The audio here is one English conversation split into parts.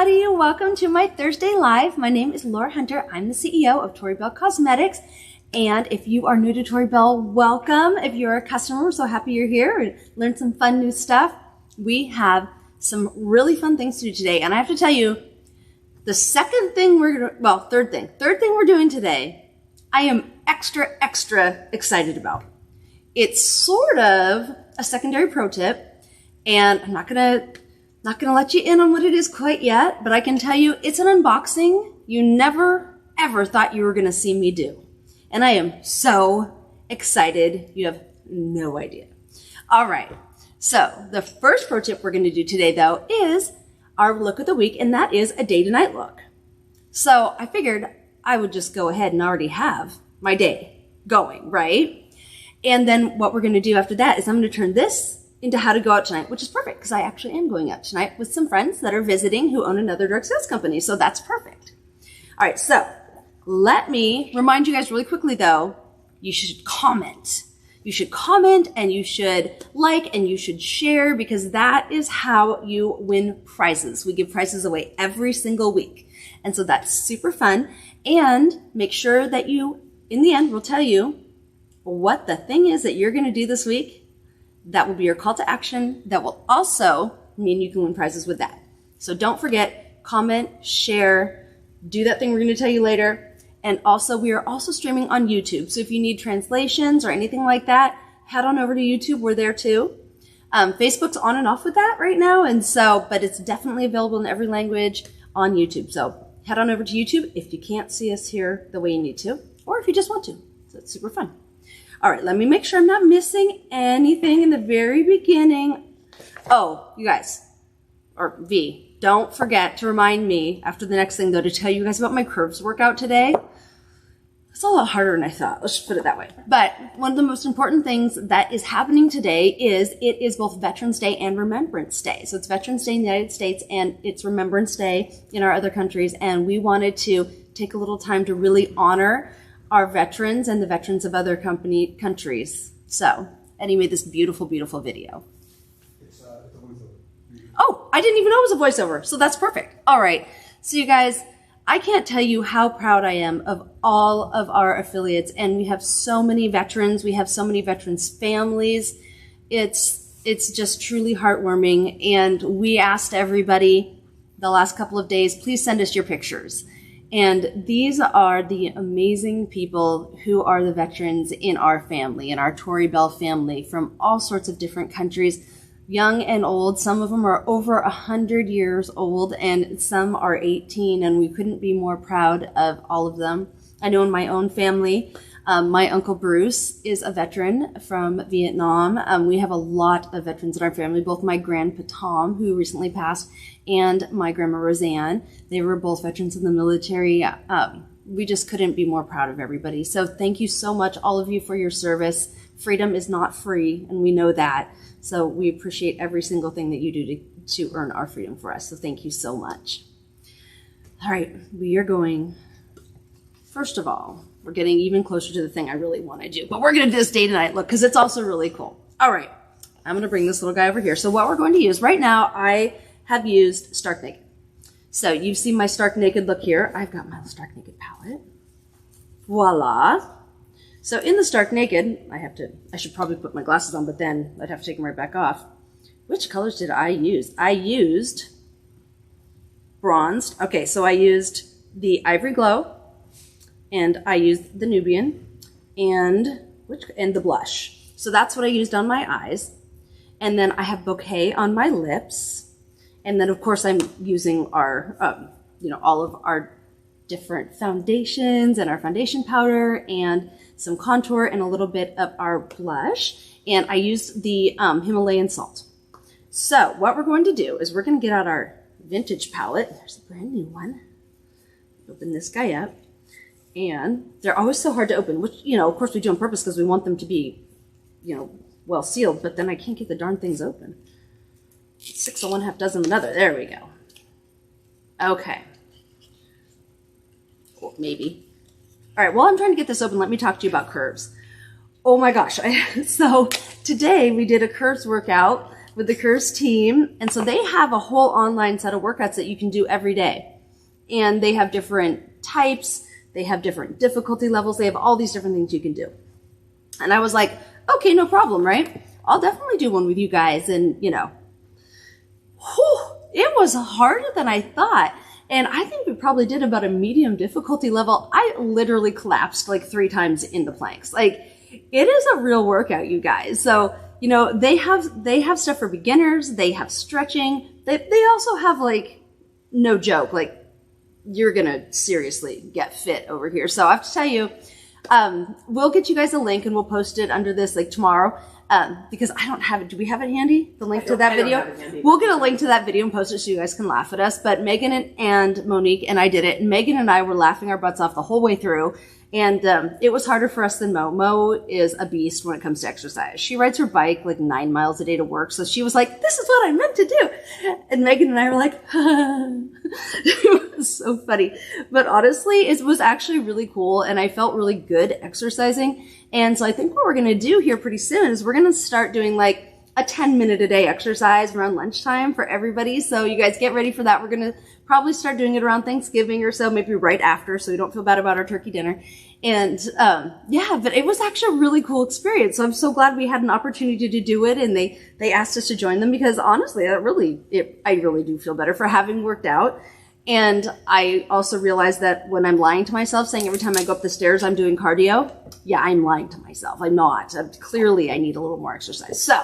everybody. Welcome to my Thursday Live. My name is Laura Hunter. I'm the CEO of Tori Bell Cosmetics. And if you are new to Tori Bell, welcome. If you're a customer, we're so happy you're here and learn some fun new stuff. We have some really fun things to do today. And I have to tell you, the third thing we're doing today, I am extra excited about. It's sort of a secondary pro tip, and I'm not gonna let you in on what it is quite yet, but I can tell you it's an unboxing you never ever thought you were gonna see me do. And I am so excited, you have no idea. All right, so the first pro tip we're gonna do today though is our look of the week, and that is a day to night look. So I figured I would just go ahead and already have my day going, right? And then what we're gonna do after that is I'm gonna turn this into how to go out tonight, which is perfect because I actually am going out tonight with some friends that are visiting who own another direct sales company. So that's perfect. All right, so let me remind you guys really quickly though, you should comment. You should comment and you should like and you should share because that is how you win prizes. We give prizes away every single week. And so that's super fun. And make sure that you, in the end, will tell you what the thing is that you're gonna do this week. That will be your call to action. That will also mean you can win prizes with that. So don't forget, comment, share, do that thing we're going to tell you later. And also, we are also streaming on YouTube. So if you need translations or anything like that, head on over to YouTube. We're there too. Facebook's on and off with that right now. And so, but it's definitely available in every language on YouTube. So head on over to YouTube if you can't see us here the way you need to, or if you just want to. So it's super fun. All right, let me make sure I'm not missing anything in the very beginning. Oh, you guys, or V, don't forget to remind me after the next thing though to tell you guys about my curves workout today. It's a lot harder than I thought, let's just put it that way. But one of the most important things that is happening today is it is both Veterans Day and Remembrance Day. So it's Veterans Day in the United States and it's Remembrance Day in our other countries. And we wanted to take a little time to really honor our veterans and the veterans of other countries. So Eddie made this beautiful, beautiful video. It's a voiceover. Oh, I didn't even know it was a voiceover, so that's perfect. All right, so you guys, I can't tell you how proud I am of all of our affiliates, and we have so many veterans, we have so many veterans' families. It's just truly heartwarming, and we asked everybody the last couple of days, please send us your pictures. And these are the amazing people who are the veterans in our family, in our Tori Bell family, from all sorts of different countries, young and old. Some of them are over 100 years old, and some are 18, and we couldn't be more proud of all of them. I know in my own family, my Uncle Bruce is a veteran from Vietnam. We have a lot of veterans in our family, both my Grandpa Tom, who recently passed, and my Grandma Roseanne. They were both veterans in the military. We just couldn't be more proud of everybody. So thank you so much, all of you, for your service. Freedom is not free, and we know that. So we appreciate every single thing that you do to earn our freedom for us. So thank you so much. All right, we are going, first of all, we're getting even closer to the thing I really want to do. But we're going to do this day to night look because it's also really cool. All right, I'm going to bring this little guy over here. So what we're going to use right now, I have used Stark Naked. So you've seen my Stark Naked look here. I've got my Stark Naked palette. Voila. So in the Stark Naked, I should probably put my glasses on, but then I'd have to take them right back off. Which colors did I use? I used bronzed. Okay, so I used the Ivory Glow, and I used the Nubian, and the blush. So that's what I used on my eyes. And then I have Bouquet on my lips. And then of course I'm using our, all of our different foundations and our foundation powder and some contour and a little bit of our blush. And I used the Himalayan salt. So what we're going to do is we're going to get out our vintage palette. There's a brand new one. Open this guy up. And they're always so hard to open, which, of course we do on purpose because we want them to be, well sealed, but then I can't get the darn things open. 6 of one, half dozen of another. There we go. Okay. Well, maybe. All right, while I'm trying to get this open, let me talk to you about curves. Oh my gosh. So today we did a curves workout with the Curse team. And so they have a whole online set of workouts that you can do every day. And they have different types. They have different difficulty levels. They have all these different things you can do. And I was like, okay, no problem, right? I'll definitely do one with you guys. And, you know, it was harder than I thought. And I think we probably did about a medium difficulty level. I literally collapsed like 3 times in the planks. Like, it is a real workout, you guys. So, you know, they have stuff for beginners. They have stretching. They also have, like, no joke, like, you're gonna seriously get fit over here. So I have to tell you, we'll get you guys a link and we'll post it under this like tomorrow. Because I don't have it. Do we have it handy? The link to that video? We'll get a link to that video and post it so you guys can laugh at us. But Megan and Monique and I did it. And Megan and I were laughing our butts off the whole way through. And it was harder for us than Mo. Mo is a beast when it comes to exercise. She rides her bike like 9 miles a day to work. So she was like, this is what I meant to do. And Megan and I were like, it was so funny. But honestly, it was actually really cool. And I felt really good exercising. And so I think what we're going to do here pretty soon is we're going to start doing like a 10-minute a day exercise around lunchtime for everybody. So you guys get ready for that. We're going to probably start doing it around Thanksgiving or so, maybe right after, so we don't feel bad about our turkey dinner. And yeah, but it was actually a really cool experience. So I'm so glad we had an opportunity to do it, and they asked us to join them because honestly, I really do feel better for having worked out. And I also realized that when I'm lying to myself, saying every time I go up the stairs I'm doing cardio, yeah, I'm lying to myself. I'm not. Clearly, I need a little more exercise. So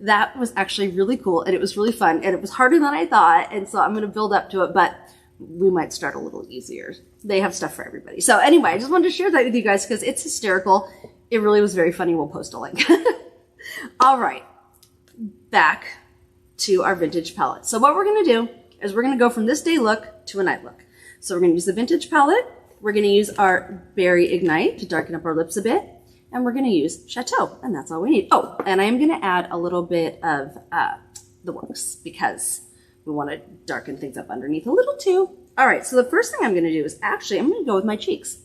that was actually really cool, and it was really fun, and it was harder than I thought, and so I'm going to build up to it, but we might start a little easier. They have stuff for everybody. So anyway, I just wanted to share that with you guys because it's hysterical. It really was very funny. We'll post a link. All right, back to our vintage palette. So what we're going to do is we're going to go from this day look to a night look. So we're going to use the vintage palette. We're going to use our Berry Ignite to darken up our lips a bit. And we're going to use Chateau, and that's all we need. Oh, and I am going to add a little bit of the Works because we want to darken things up underneath a little too. All right, so the first thing I'm going to do is actually I'm going to go with my cheeks.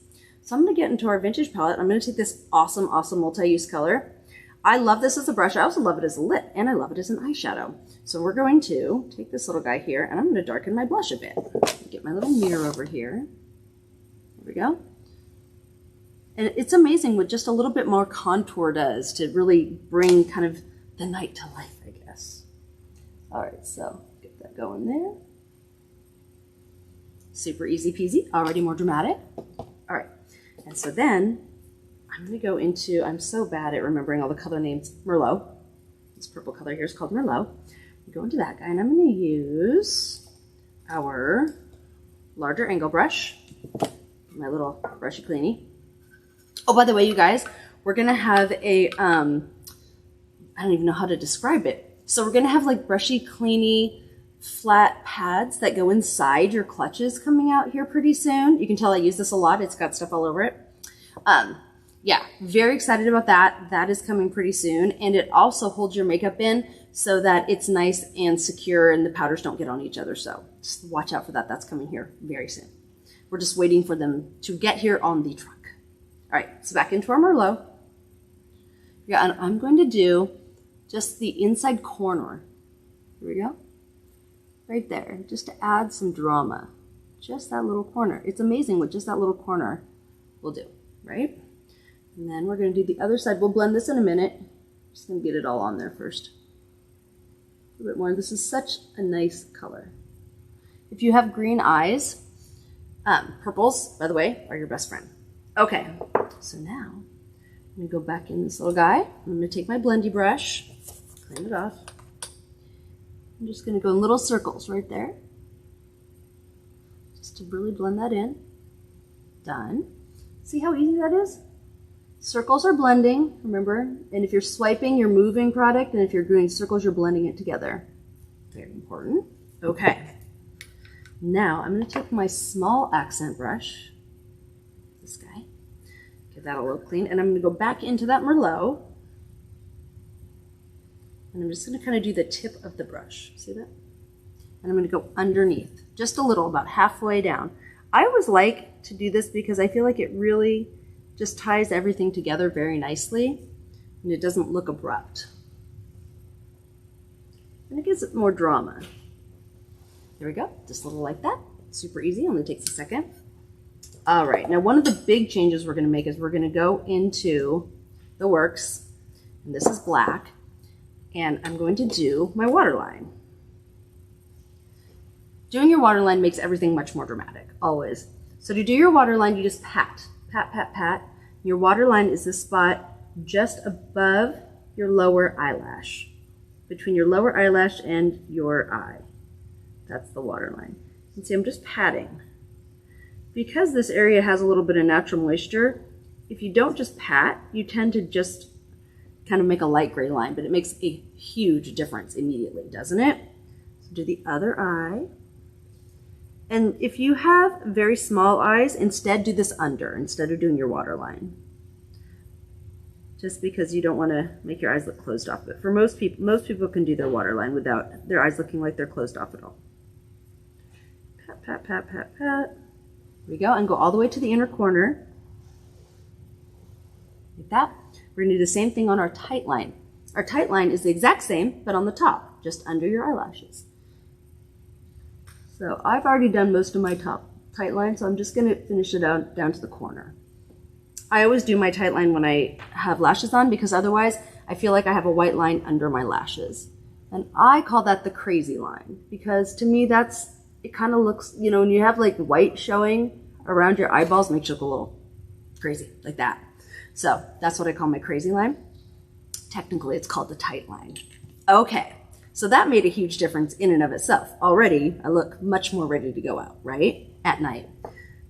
So I'm going to get into our vintage palette. I'm going to take this awesome multi-use color. I love this as a brush. I also love it as a lip, and I love it as an eyeshadow. So we're going to take this little guy here, and I'm going to darken my blush a bit. Get my little mirror over here. There we go. And it's amazing what just a little bit more contour does to really bring kind of the night to life, I guess. All right, so get that going there. Super easy peasy, already more dramatic. All right, and so then I'm gonna go into, I'm so bad at remembering all the color names, Merlot. This purple color here is called Merlot. I'm go into that guy, and I'm gonna use our larger angle brush, my little brushy cleanie. Oh, by the way, you guys, we're going to have a, I don't even know how to describe it. So we're going to have like brushy, cleany, flat pads that go inside your clutches coming out here pretty soon. You can tell I use this a lot. It's got stuff all over it. Yeah, very excited about that. That is coming pretty soon. And it also holds your makeup in so that it's nice and secure and the powders don't get on each other. So just watch out for that. That's coming here very soon. We're just waiting for them to get here on the truck. All right, so back into our Merlot. Yeah, and I'm going to do just the inside corner. Here we go. Right there, just to add some drama. Just that little corner. It's amazing what just that little corner will do, right? And then we're going to do the other side. We'll blend this in a minute. Just going to get it all on there first. A little bit more. This is such a nice color. If you have green eyes, purples, by the way, are your best friend. Okay, so now I'm going to go back in this little guy. I'm going to take my blendy brush, clean it off. I'm just going to go in little circles right there, just to really blend that in. Done. See how easy that is? Circles are blending, remember? And if you're swiping, you're moving product, and if you're doing circles, you're blending it together. Very important. Okay. Now I'm going to take my small accent brush, this guy, give that a little clean, and I'm going to go back into that Merlot, and I'm just going to kind of do the tip of the brush. See that? And I'm going to go underneath, just a little, about halfway down. I always like to do this because I feel like it really just ties everything together very nicely, and it doesn't look abrupt. and it gives it more drama. There we go, just a little like that. Super easy, only takes a second. All right, now one of the big changes we're gonna make is we're gonna go into the works, and this is black, and I'm going to do my waterline. Doing your waterline makes everything much more dramatic, always. So to do your waterline, you just pat, pat, pat, pat. Your waterline is the spot just above your lower eyelash, between your lower eyelash and your eye. That's the waterline. You can see I'm just patting. Because this area has a little bit of natural moisture, if you don't just pat, you tend to just kind of make a light gray line, but it makes a huge difference immediately, doesn't it? So do the other eye. And if you have very small eyes, instead do this under, instead of doing your waterline. Just because you don't want to make your eyes look closed off. But for most people can do their waterline without their eyes looking like they're closed off at all. Pat, pat, pat, pat, pat. There we go, and go all the way to the inner corner. Like that. We're gonna do the same thing on our tight line. Our tight line is the exact same, but on the top, just under your eyelashes. So I've already done most of my top tight line, so I'm just gonna finish it down to the corner. I always do my tight line when I have lashes on, because otherwise I feel like I have a white line under my lashes. And I call that the crazy line, because to me it kind of looks, you know, when you have like white showing around your eyeballs, it makes you look a little crazy, like that. So that's what I call my crazy line. Technically it's called the tight line. Okay. So that made a huge difference in and of itself. Already, I look much more ready to go out, right? At night.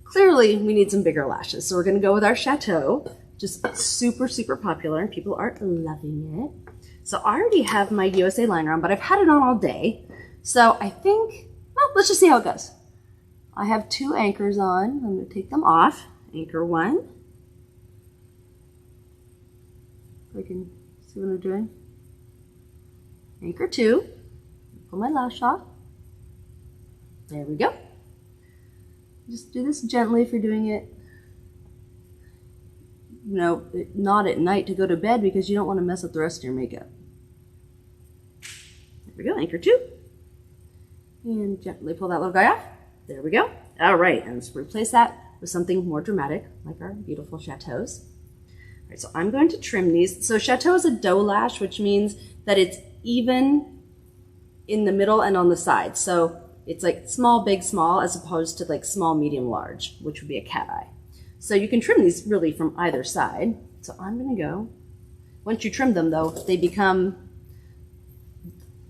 Clearly, we need some bigger lashes. So we're gonna go with our Chateau, just super, super popular, and people are loving it. So I already have my USA liner on, but I've had it on all day. So I think, well, let's just see how it goes. I have 2 anchors on. I'm gonna take them off. Anchor 1. If I can see what I'm doing. Anchor 2, pull my lash off. There we go. Just do this gently if you're doing it, you know, not at night to go to bed, because you don't want to mess up the rest of your makeup. There we go, anchor 2. And gently pull that little guy off. There we go. All right, and let's replace that with something more dramatic, like our beautiful Chateaus. All right, so I'm going to trim these. So Chateau is a doe lash, which means that it's even in the middle and on the side. So it's like small, big, small, as opposed to like small, medium, large, which would be a cat eye. So you can trim these really from either side. So I'm gonna go, once you trim them though, they become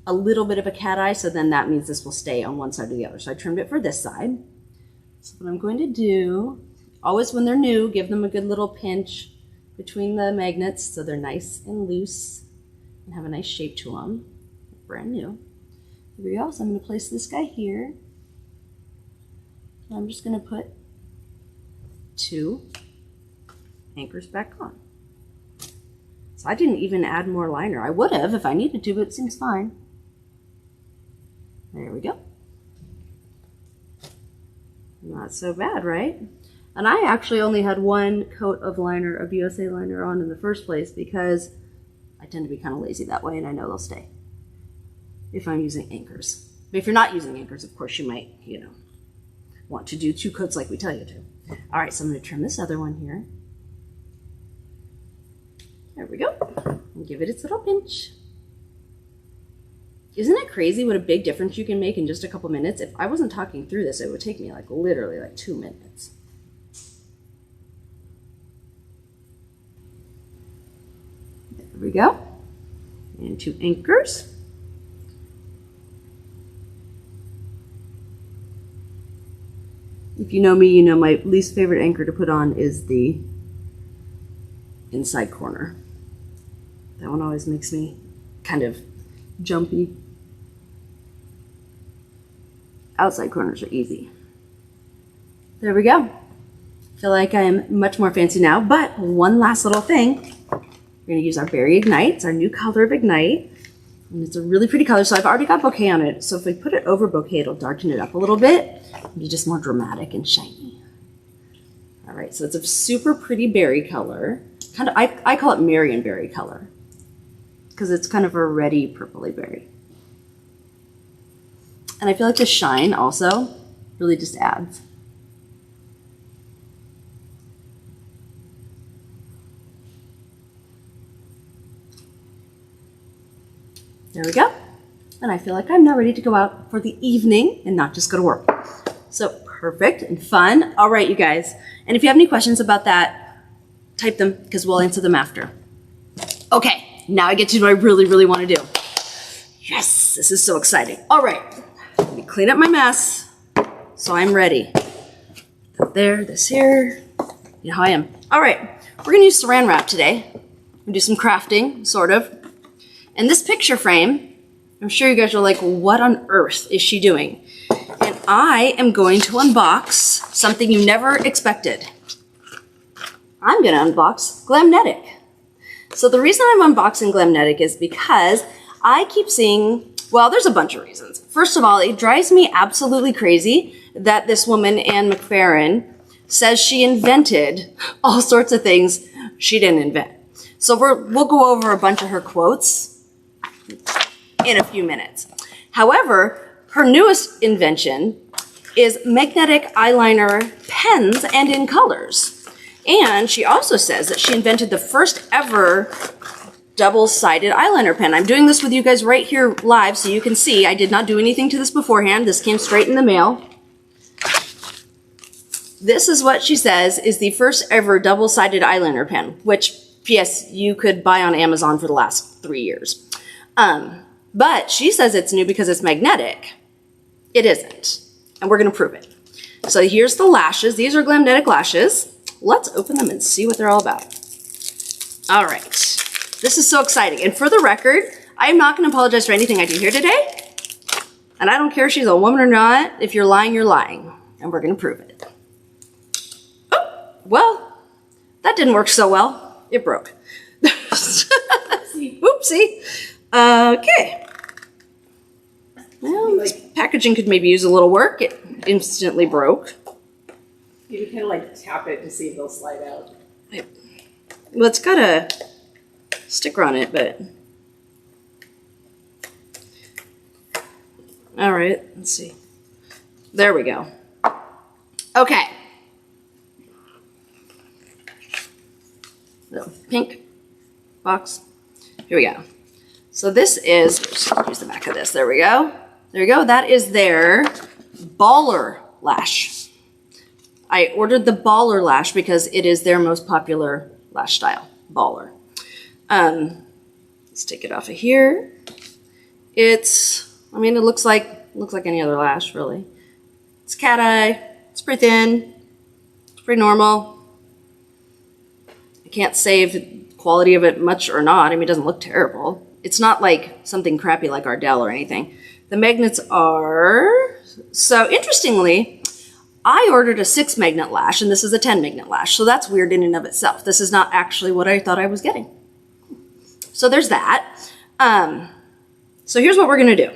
a little bit of a cat eye, so then that means this will stay on one side or the other. So I trimmed it for this side. So what I'm going to do, always when they're new, give them a good little pinch between the magnets so they're nice and loose and have a nice shape to them. Brand new. Here we go. So I'm going to place this guy here. And I'm just going to put 2 anchors back on. So I didn't even add more liner. I would have if I needed to, but it seems fine. There we go. Not so bad, right? And I actually only had 1 coat of liner, of USA liner on in the first place, because I tend to be kind of lazy that way, and I know they'll stay if I'm using anchors. But if you're not using anchors, of course, you might, you know, want to do 2 coats like we tell you to. All right, so I'm going to trim this other one here. There we go. And give it its little pinch. Isn't it crazy what a big difference you can make in just a couple minutes? If I wasn't talking through this, it would take me like literally like 2 minutes. There we go. And 2 anchors. If you know me, you know my least favorite anchor to put on is the inside corner. That one always makes me kind of jumpy. Outside corners are easy. There we go. I feel like I am much more fancy now, but one last little thing. We're gonna use our Berry Ignite. It's our new color of Ignite. And it's a really pretty color, so I've already got bouquet on it. So if we put it over bouquet, it'll darken it up a little bit. It'll be just more dramatic and shiny. All right, so it's a super pretty berry color. Kind of, I call it Marion berry color, because it's kind of a reddy purpley berry. And I feel like the shine also really just adds. There we go. And I feel like I'm now ready to go out for the evening and not just go to work. So perfect and fun. All right, you guys. And if you have any questions about that, type them because we'll answer them after. Okay, now I get to do what I really, really want to do. Yes, this is so exciting. All right, let me clean up my mess so I'm ready. That there, this here. You know how I am. All right, we're gonna use saran wrap today. We're gonna do some crafting, sort of. And this picture frame, I'm sure you guys are like, what on earth is she doing? And I am going to unbox something you never expected. I'm gonna unbox Glamnetic. So the reason I'm unboxing Glamnetic is because I keep seeing, well, there's a bunch of reasons. First of all, it drives me absolutely crazy that this woman, Anne McFerrin, says she invented all sorts of things she didn't invent. So we'll go over a bunch of her quotes in a few minutes. However, her newest invention is magnetic eyeliner pens and in colors. And she also says that she invented the first ever double-sided eyeliner pen. I'm doing this with you guys right here live so you can see I did not do anything to this beforehand. This came straight in the mail. This is what she says is the first ever double-sided eyeliner pen, which, P.S., you could buy on Amazon for the last 3 years. But she says it's new because it's magnetic. It isn't. And we're going to prove it. So here's the lashes. These are Glamnetic lashes. Let's open them and see what they're all about. All right. This is so exciting. And for the record, I am not going to apologize for anything I do here today. And I don't care if she's a woman or not. If you're lying, you're lying. And we're going to prove it. Oh, well, that didn't work so well. It broke. Oopsie. Okay. Well, this packaging could maybe use a little work. It instantly broke. You can kind of like tap it to see if they'll slide out. Well, it's got a sticker on it, but... All right, let's see. There we go. Okay. So, pink box. Here we go. So this is, use the back of this. There we go. There we go. That is their baller lash. I ordered the baller lash because it is their most popular lash style, baller. Let's take it off of here. It's, I mean, it looks like any other lash, really. It's cat eye. It's pretty thin. It's pretty normal. I can't say if the quality of it much or not. I mean, it doesn't look terrible. It's not like something crappy like Ardell or anything. The magnets are, so interestingly, I ordered a 6 magnet lash and this is a 10 magnet lash. So that's weird in and of itself. This is not actually what I thought I was getting. So there's that. So here's what we're going to do.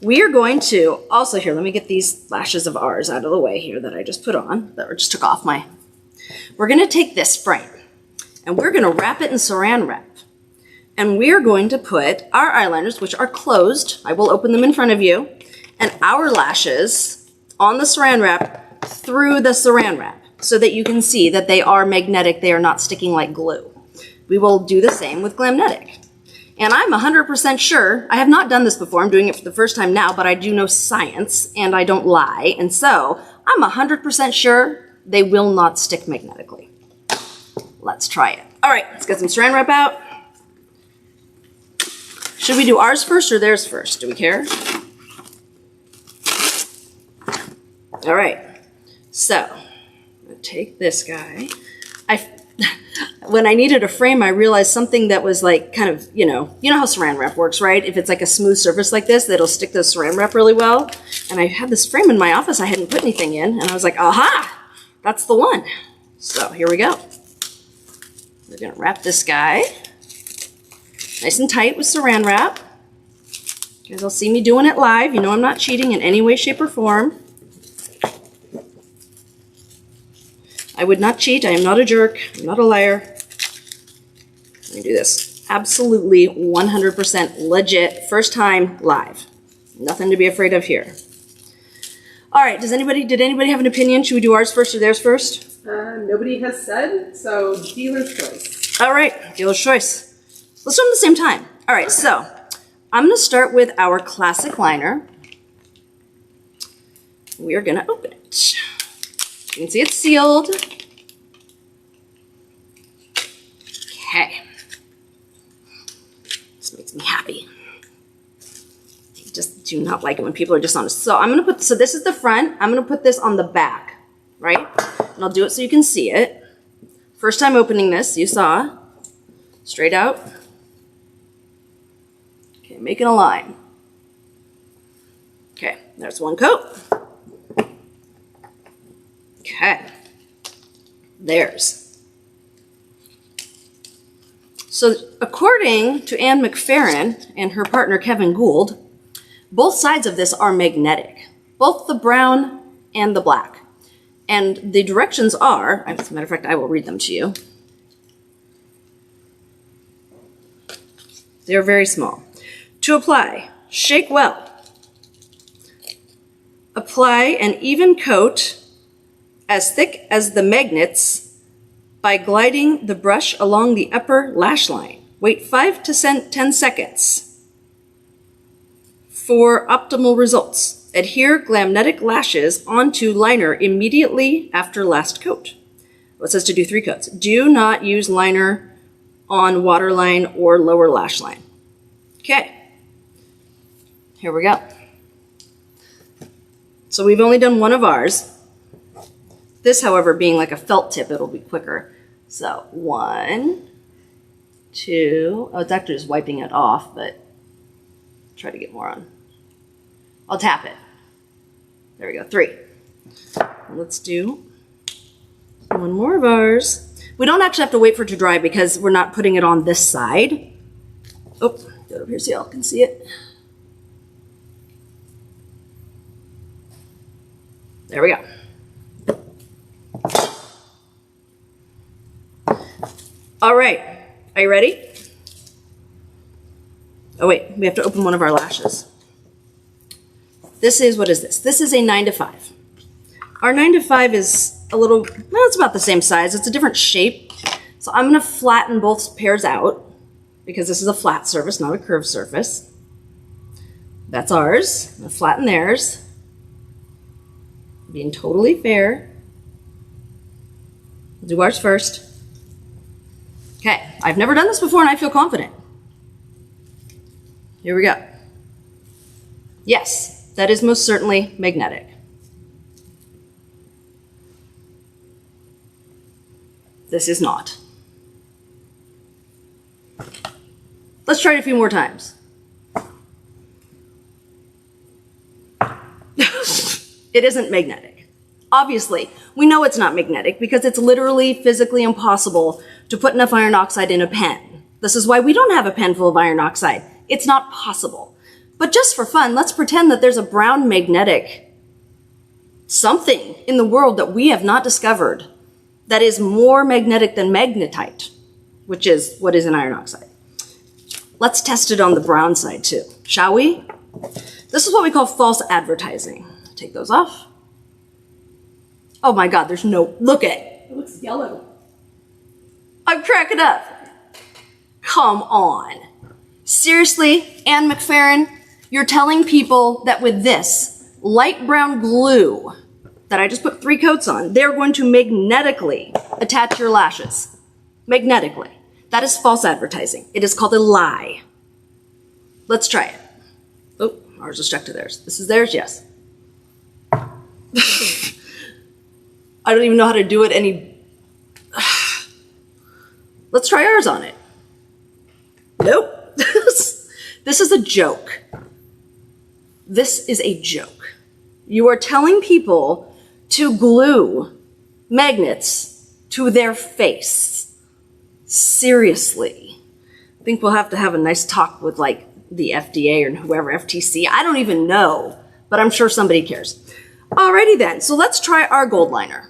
We are going to, also here, let me get these lashes of ours out of the way here that I just put on, that just took off my, we're going to take this frame and we're going to wrap it in saran wrap. And we're going to put our eyeliners, which are closed, I will open them in front of you, and our lashes on the saran wrap through the saran wrap so that you can see that they are magnetic, they are not sticking like glue. We will do the same with Glamnetic. And I'm 100% sure, I have not done this before, I'm doing it for the first time now, but I do know science and I don't lie. And so I'm 100% sure they will not stick magnetically. Let's try it. All right, let's get some saran wrap out. Should we do ours first or theirs first? Do we care? All right, so I'm gonna take this guy. When I needed a frame, I realized something that was like kind of, you know how saran wrap works, right? If it's like a smooth surface like this, that'll stick to the saran wrap really well. And I had this frame in my office I hadn't put anything in, and I was like, aha, that's the one. So here we go. We're gonna wrap this guy nice and tight with saran wrap. You guys will see me doing it live. You know I'm not cheating in any way, shape, or form. I would not cheat. I am not a jerk. I'm not a liar. Let me do this. Absolutely 100% legit. First time live. Nothing to be afraid of here. All right, did anybody have an opinion? Should we do ours first or theirs first? Nobody has said, so dealer's choice. All right, dealer's choice. Let's do them at the same time. All right, so I'm going to start with our classic liner. We are going to open it. You can see it's sealed. Okay. This makes me happy. I just do not like it when people are dishonest. So I'm going to put, so this is the front. I'm going to put this on the back, right? And I'll do it so you can see it. First time opening this, you saw. Straight out. Okay, making a line. Okay, there's one coat. Okay, there's. So according to Anne McFerrin and her partner Kevin Gould, both sides of this are magnetic, both the brown and the black. And the directions are, as a matter of fact, I will read them to you. They're very small. To apply, shake well. Apply an even coat as thick as the magnets by gliding the brush along the upper lash line. Wait 5 to 10 seconds for optimal results. Adhere Glamnetic lashes onto liner immediately after last coat. Well, it says to do 3 coats. Do not use liner on waterline or lower lash line. Okay, here we go. So we've only done one of ours. This, however, being like a felt tip, it'll be quicker. So 1, 2, oh, it's actually just wiping it off, but try to get more on. I'll tap it. There we go, 3. Let's do one more of ours. We don't actually have to wait for it to dry because we're not putting it on this side. Oh, get over here so y'all can see it. There we go. All right, are you ready? Oh wait, we have to open one of our lashes. This is, what is this? This is a 9 to 5. Our 9 to 5 is a little, well, it's about the same size. It's a different shape. So I'm gonna flatten both pairs out because this is a flat surface, not a curved surface. That's ours. I'm gonna flatten theirs. Being totally fair. We'll do ours first. Okay, I've never done this before and I feel confident. Here we go. Yes, that is most certainly magnetic. This is not. Let's try it a few more times. It isn't magnetic. Obviously, we know it's not magnetic because it's literally physically impossible to put enough iron oxide in a pen. This is why we don't have a pen full of iron oxide. It's not possible. But just for fun, let's pretend that there's a brown magnetic something in the world that we have not discovered that is more magnetic than magnetite, which is what is in iron oxide. Let's test it on the brown side too, shall we? This is what we call false advertising. Take those off. Oh my God, there's no, look at it. It looks yellow. I'm cracking up. Come on. Seriously, Anne McFerrin, you're telling people that with this light brown glue that I just put 3 coats on, they're going to magnetically attach your lashes. Magnetically. That is false advertising. It is called a lie. Let's try it. Oh, ours is stuck to theirs. This is theirs, yes. I don't even know how to do it any. Let's try ours on it. Nope. This is a joke. This is a joke. You are telling people to glue magnets to their face. Seriously. I think we'll have to have a nice talk with like the FDA or whoever, FTC. I don't even know, but I'm sure somebody cares. Alrighty then, so let's try our gold liner,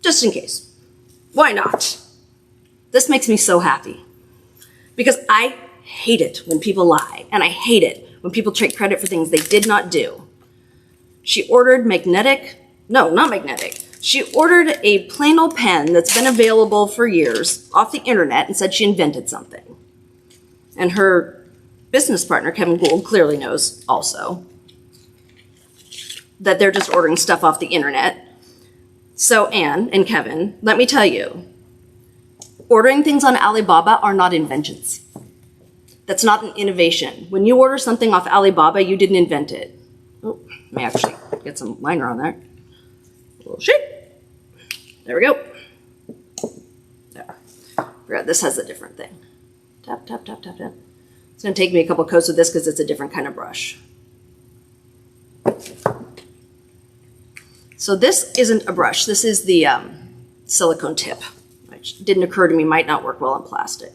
just in case. Why not? This makes me so happy because I hate it when people lie and I hate it when people take credit for things they did not do. She ordered She ordered a plain old pen that's been available for years off the internet and said she invented something. And her business partner, Kevin Gould, clearly knows also that they're just ordering stuff off the internet. So Anne and Kevin, let me tell you, ordering things on Alibaba are not inventions. That's not an innovation. When you order something off Alibaba, you didn't invent it. Oh, let me actually get some liner on there. A little shake. There we go. There. Forgot this has a different thing. Tap, tap, tap, tap, tap. It's going to take me a couple coats with this because it's a different kind of brush. So this isn't a brush. This is the silicone tip, which didn't occur to me might not work well on plastic.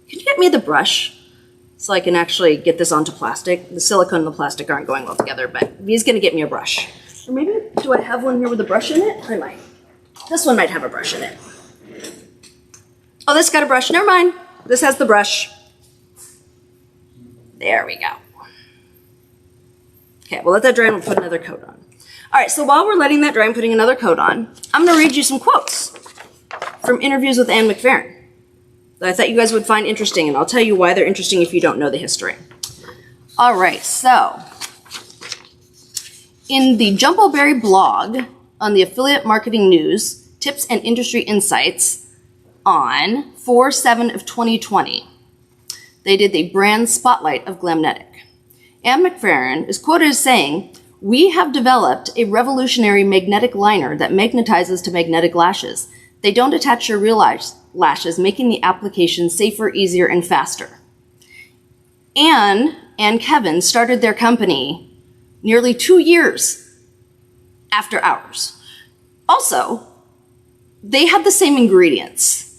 Can you get me the brush so I can actually get this onto plastic? The silicone and the plastic aren't going well together, but he's going to get me a brush. Or maybe, do I have one here with a brush in it? I might. This one might have a brush in it. Oh, this got a brush. Never mind. This has the brush. There we go. Okay, we'll let that dry and we'll put another coat on. All right, so while we're letting that dry and putting another coat on, I'm going to read you some quotes from interviews with Anne McFerrin that I thought you guys would find interesting, and I'll tell you why they're interesting if you don't know the history. All right, so in the Jumbleberry blog on the Affiliate Marketing News, Tips and Industry Insights on 4/7 of 2020, they did the brand spotlight of Glamnetic. Anne McFerrin is quoted as saying, "We have developed a revolutionary magnetic liner that magnetizes to magnetic lashes. They don't attach your real lashes, making the application safer, easier, and faster." Anne and Kevin started their company nearly 2 years after ours. Also, they had the same ingredients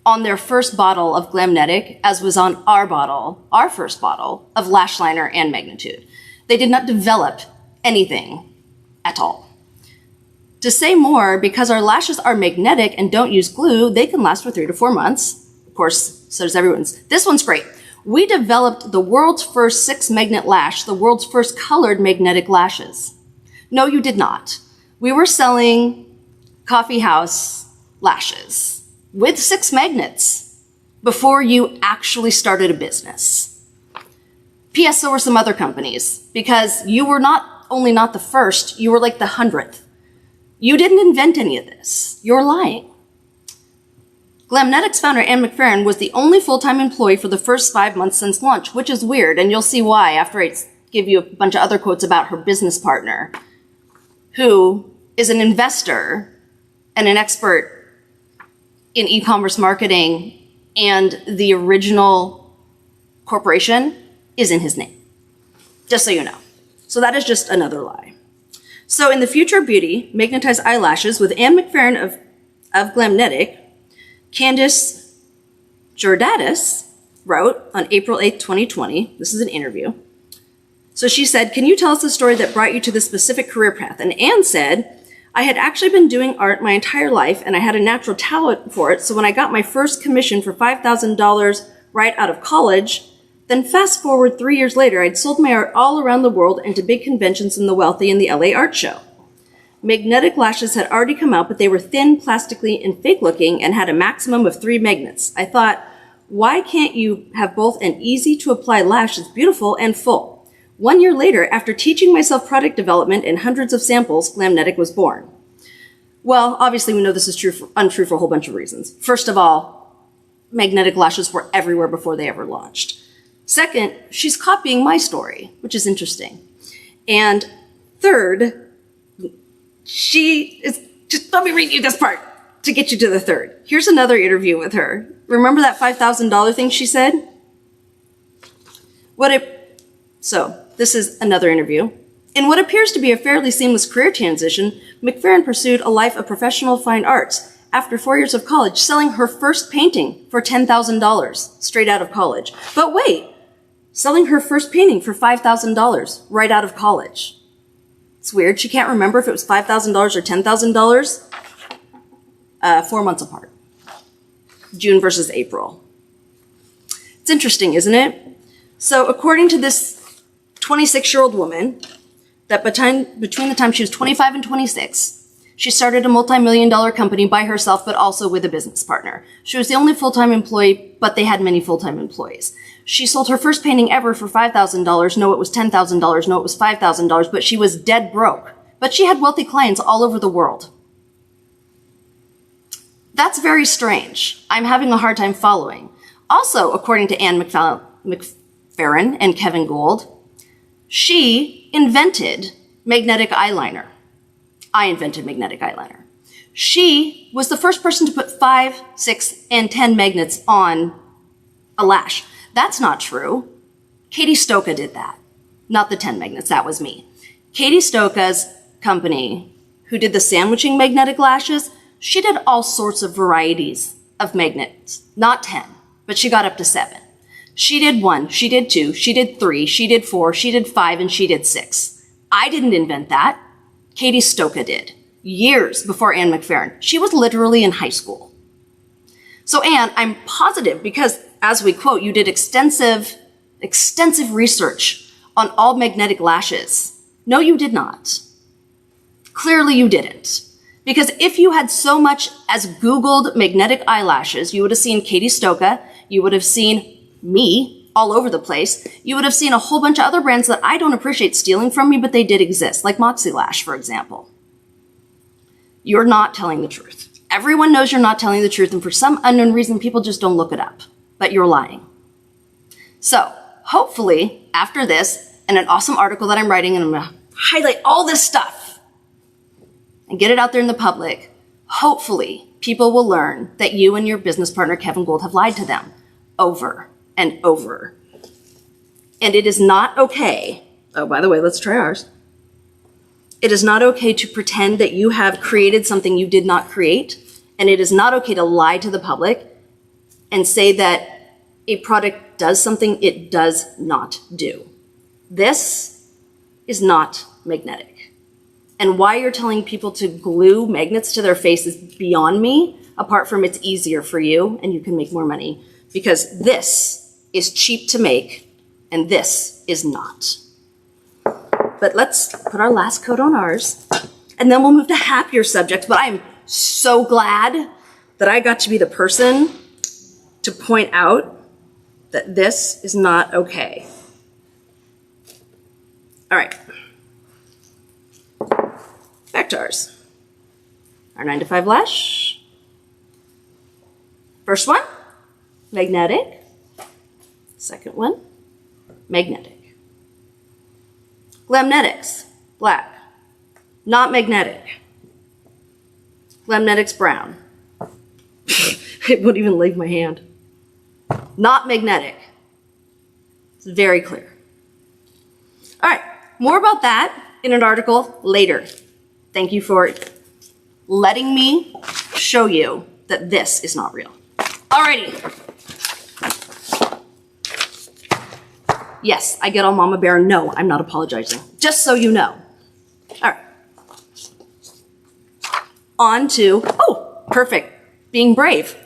on their first bottle of Glamnetic as was on our first bottle of lash liner and Magnitude. They did not develop anything at all. To say more, because our lashes are magnetic and don't use glue, they can last for 3 to 4 months. Of course, so does everyone's. This one's great. We developed the world's first 6-magnet lash, the world's first colored magnetic lashes. No, you did not. We were selling coffee house lashes with 6 magnets before you actually started a business. P.S. So were some other companies, because you were not only not the first, you were like the 100th. You didn't invent any of this. You're lying. Glamnetic's founder, Anne McFerrin, was the only full-time employee for the first 5 months since launch, which is weird, and you'll see why after I give you a bunch of other quotes about her business partner, who is an investor and an expert in e-commerce marketing, and the original corporation is in his name. Just so you know. So that is just another lie. So in the future of beauty, magnetized eyelashes with Anne McFerrin of Glamnetic, Candice Jordatis wrote on April 8th, 2020, this is an interview. So she said, "Can you tell us the story that brought you to this specific career path?" And Anne said, "I had actually been doing art my entire life and I had a natural talent for it. So when I got my first commission for $5,000 right out of college, then fast forward 3 years later, I'd sold my art all around the world and to big conventions in the wealthy and the LA Art Show. Magnetic lashes had already come out, but they were thin, plastically, and fake looking and had a maximum of 3 magnets. I thought, why can't you have both an easy to apply lash that's beautiful and full? 1 year later, after teaching myself product development and hundreds of samples, Glamnetic was born." Well, obviously we know this is untrue for a whole bunch of reasons. First of all, magnetic lashes were everywhere before they ever launched. Second, she's copying my story, which is interesting. And third, just let me read you this part to get you to the third. Here's another interview with her. Remember that $5,000 thing she said? So this is another interview. "In what appears to be a fairly seamless career transition, McFerrin pursued a life of professional fine arts. After 4 years of college, selling her first painting for $10,000 straight out of college. But wait, selling her first painting for $5,000 right out of college. It's weird. She can't remember if it was $5,000 or $10,000. 4 months apart. June versus April. It's interesting, isn't it? So according to this 26-year-old woman that between the time she was 25 and 26, she started a multi-million-dollar company by herself, but also with a business partner. She was the only full-time employee, but they had many full-time employees. She sold her first painting ever for $5,000. No, it was $10,000. No, it was $5,000, but she was dead broke. But she had wealthy clients all over the world. That's very strange. I'm having a hard time following. Also, according to Anne McFerrin and Kevin Gould, she invented magnetic eyeliner. I invented magnetic eyeliner. She was the first person to put 5, 6, and 10 magnets on a lash. That's not true. Katie Stoka did that. Not the 10 magnets, that was me. Katie Stoka's company, who did the sandwiching magnetic lashes, she did all sorts of varieties of magnets. Not 10, but she got up to 7. She did 1, she did 2, she did 3, she did 4, she did 5, and she did 6. I didn't invent that. Katie Stoka did, years before Anne McFerrin. She was literally in high school. So Anne, I'm positive because, as we quote, you did extensive research on all magnetic lashes. No, you did not. Clearly you didn't. Because if you had so much as Googled magnetic eyelashes, you would have seen Katie Stoka, you would have seen me all over the place. You would have seen a whole bunch of other brands that I don't appreciate stealing from me, but they did exist, like Moxie Lash, for example. You're not telling the truth. Everyone knows you're not telling the truth, and for some unknown reason, people just don't look it up, but you're lying. So, hopefully, after this, and an awesome article that I'm writing, and I'm gonna highlight all this stuff and get it out there in the public, hopefully, people will learn that you and your business partner, Kevin Gould, have lied to them over and over. And it is not okay. Oh, by the way, let's try ours. It is not okay to pretend that you have created something you did not create. And it is not okay to lie to the public and say that a product does something it does not do. This is not magnetic. And why you're telling people to glue magnets to their face is beyond me, apart from it's easier for you and you can make more money. Because this is cheap to make, and this is not. But let's put our last coat on ours, and then we'll move to happier subjects. But I'm so glad that I got to be the person to point out that this is not okay. All right. Back to ours. Our 9 to 5 lash. First one, magnetic. Second one, magnetic. Glamnetics, black. Not magnetic. Glamnetics, brown. It wouldn't even leave my hand. Not magnetic. It's very clear. All right, more about that in an article later. Thank you for letting me show you that this is not real. Alrighty. Yes, I get all Mama Bear. No, I'm not apologizing. Just so you know. All right. On to, oh, perfect, being brave.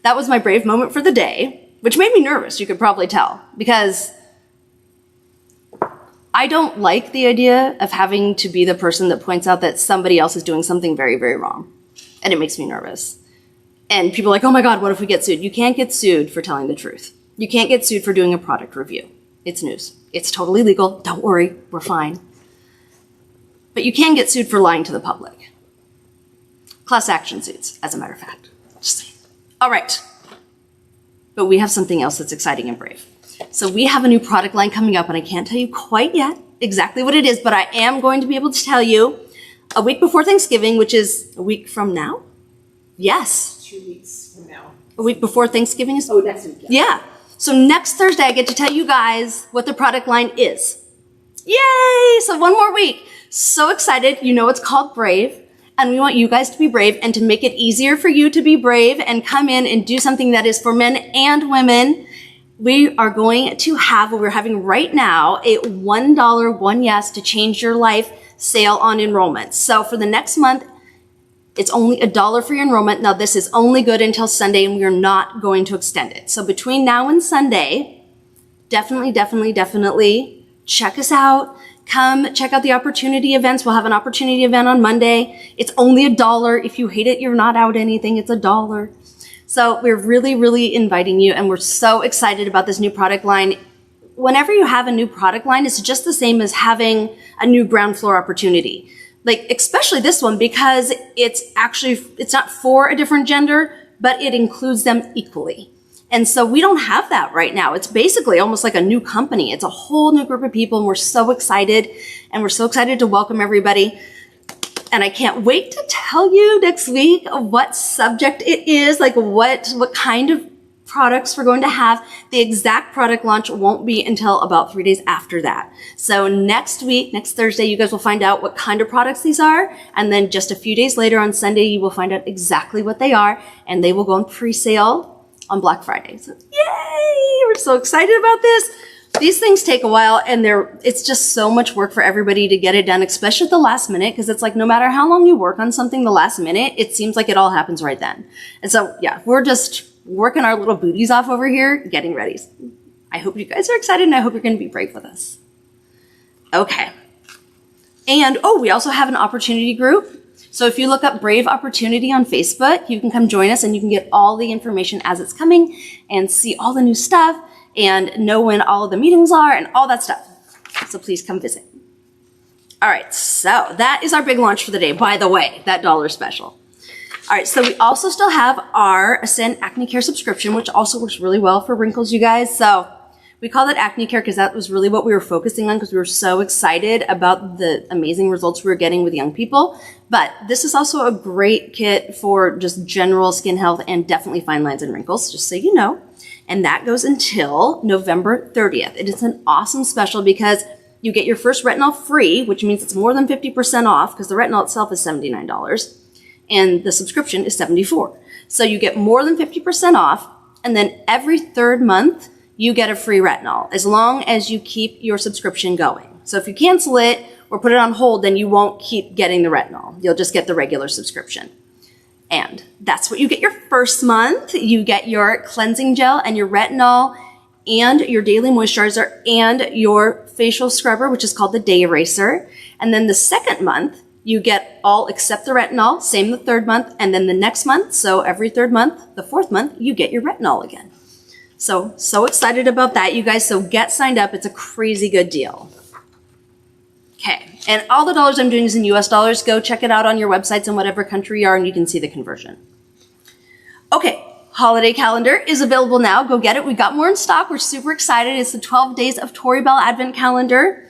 That was my brave moment for the day, which made me nervous, you could probably tell, because I don't like the idea of having to be the person that points out that somebody else is doing something very, very wrong. And it makes me nervous. And people are like, oh my God, what if we get sued? You can't get sued for telling the truth. You can't get sued for doing a product review. It's news. It's totally legal. Don't worry, we're fine. But you can get sued for lying to the public. Class action suits, as a matter of fact. Just saying. All right. But we have something else that's exciting and brave. So we have a new product line coming up, and I can't tell you quite yet exactly what it is, but I am going to be able to tell you a week before Thanksgiving, which is a week from now. Yes. 2 weeks from now. A week before Thanksgiving is? Oh, next week. Yeah. So next Thursday, I get to tell you guys what the product line is. Yay! So one more week. So excited. You know it's called Brave. And we want you guys to be brave and to make it easier for you to be brave and come in and do something that is for men and women. We are going to have, what we're having right now, a $1 one yes to change your life sale on enrollment. So for the next month, it's only $1 for your enrollment. Now this is only good until Sunday, and we are not going to extend it. So between now and Sunday, definitely check us out. Come check out the opportunity events. We'll have an opportunity event on Monday. It's only $1. If you hate it, you're not out anything. It's $1. So we're really, really inviting you, and we're so excited about this new product line. Whenever you have a new product line, it's just the same as having a new ground floor opportunity. Like, especially this one, because it's not for a different gender, but it includes them equally. And so we don't have that right now. It's basically almost like a new company. It's a whole new group of people, and we're so excited. And we're so excited to welcome everybody. And I can't wait to tell you next week what subject it is, like what kind of products we're going to have. The exact product launch won't be until about 3 days after that. So next week, next Thursday, you guys will find out what kind of products these are. And then just a few days later on Sunday, you will find out exactly what they are. And they will go on pre-sale on Black Friday. So yay! We're so excited about this. These things take a while, and it's just so much work for everybody to get it done, especially at the last minute, because it's like no matter how long you work on something the last minute, it seems like it all happens right then. And so, yeah, we're just working our little booties off over here, getting ready. I hope you guys are excited, and I hope you're going to be brave with us. Okay. And, we also have an opportunity group. So if you look up Brave Opportunity on Facebook, you can come join us, and you can get all the information as it's coming and see all the new stuff and know when all of the meetings are and all that stuff. So please come visit. All right, so that is our big launch for the day. By the way, that $1 special. All right, so we also still have our Ascent Acne Care subscription, which also works really well for wrinkles, you guys. So we call it Acne Care because that was really what we were focusing on, because we were so excited about the amazing results we were getting with young people. But this is also a great kit for just general skin health and definitely fine lines and wrinkles, just so you know. And that goes until November 30th. It is an awesome special because you get your first retinol free, which means it's more than 50% off, because the retinol itself is $79 and the subscription is $74. So you get more than 50% off, and then every third month you get a free retinol as long as you keep your subscription going. So if you cancel it or put it on hold, then you won't keep getting the retinol. You'll just get the regular subscription. And that's what you get your first month. You get your cleansing gel and your retinol and your daily moisturizer and your facial scrubber, which is called the Day Eraser. And then the second month, you get all except the retinol, same the third month. And then the next month, so every third month, the fourth month, you get your retinol again. So excited about that, you guys. So get signed up. It's a crazy good deal. Okay, and all the dollars I'm doing is in US dollars. Go check it out on your websites in whatever country you are, and you can see the conversion. Okay, holiday calendar is available now. Go get it. We got more in stock. We're super excited. It's the 12 Days of Tori Bell Advent Calendar.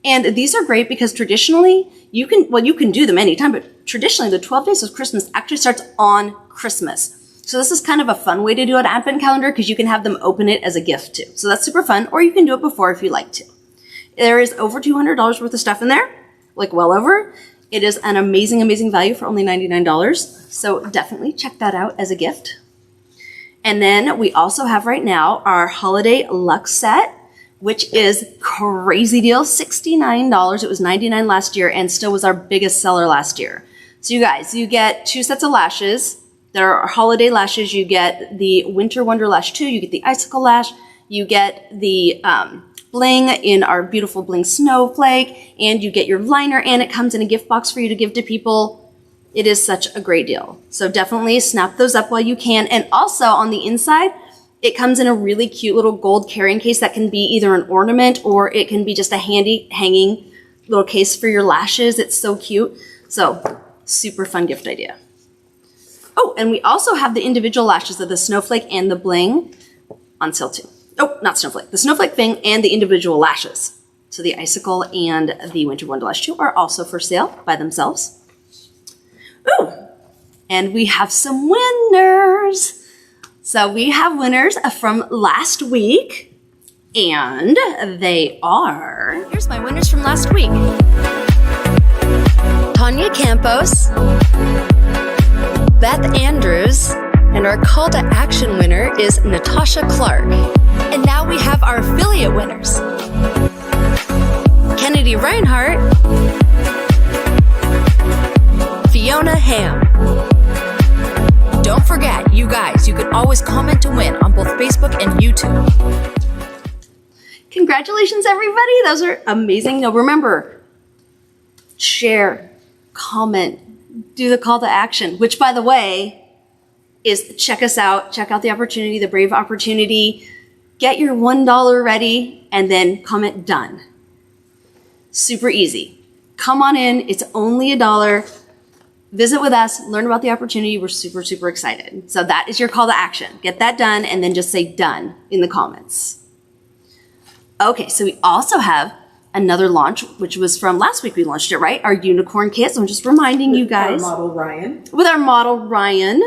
And these are great because traditionally, you can do them anytime, but traditionally the 12 Days of Christmas actually starts on Christmas. So this is kind of a fun way to do an Advent calendar because you can have them open it as a gift too. So that's super fun, or you can do it before if you like to. There is over $200 worth of stuff in there, like well over. It is an amazing, amazing value for only $99. So definitely check that out as a gift. And then we also have right now our Holiday Luxe Set, which is crazy deal, $69. It was $99 last year and still was our biggest seller last year. So you guys, you get 2 sets of lashes. There are holiday lashes. You get the Winter Wonder Lash 2. You get the Icicle Lash. You get the bling in our beautiful bling snowflake, and you get your liner, and it comes in a gift box for you to give to people. It is such a great deal. So definitely snap those up while you can. And also on the inside, it comes in a really cute little gold carrying case that can be either an ornament or it can be just a handy hanging little case for your lashes. It's so cute. So super fun gift idea. Oh, and we also have the individual lashes of the snowflake and the bling on sale too. Oh, not snowflake. The snowflake thing and the individual lashes. So the Icicle and the Winter Wonder Lash 2 are also for sale by themselves. Ooh, and we have some winners. So we have winners from last week, and they are... Here's my winners from last week. Tanya Campos, Beth Andrews, and our call to action winner is Natasha Clark. And now we have our affiliate winners. Kennedy Reinhardt, Fiona Ham. Don't forget, you guys, you can always comment to win on both Facebook and YouTube. Congratulations, everybody. Those are amazing. Now, remember, share, comment, do the call to action, which, by the way, is check us out. Check out the opportunity, the Brave opportunity. Get your $1 ready and then comment done. Super easy. Come on in. It's only $1. Visit with us. Learn about the opportunity. We're super, super excited. So that is your call to action. Get that done and then just say done in the comments. Okay, so we also have another launch, which was from last week. We launched it, right? Our unicorn kit. So I'm just reminding you guys. Our model Ryan. With our model Ryan.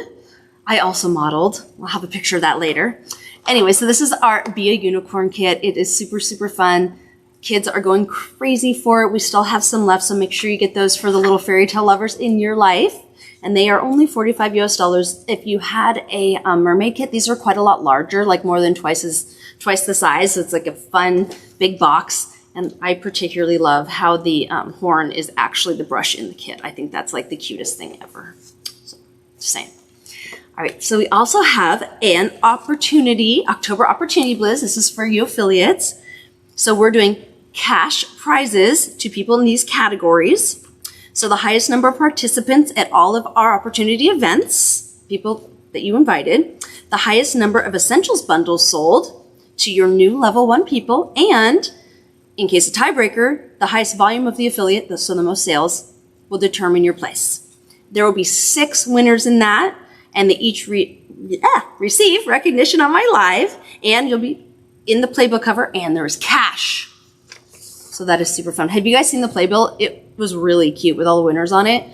I also modeled. We'll have a picture of that later. Anyway, so this is our Be a Unicorn kit. It is super, super fun. Kids are going crazy for it. We still have some left, so make sure you get those for the little fairy tale lovers in your life. And they are only $45 US. If you had a mermaid kit, these are quite a lot larger, like more than twice the size. So it's like a fun big box. And I particularly love how the horn is actually the brush in the kit. I think that's like the cutest thing ever. So, just saying. All right, so we also have an opportunity, October Opportunity Blizz. This is for you affiliates. So we're doing cash prizes to people in these categories. So the highest number of participants at all of our opportunity events, people that you invited, the highest number of essentials bundles sold to your new level 1 people, and in case of tiebreaker, the highest volume of the affiliate, so the most sales, will determine your place. There will be 6 winners in that, and they each receive recognition on my live, and you'll be in the playbill cover, and there is cash. So that is super fun. Have you guys seen the playbill? It was really cute with all the winners on it.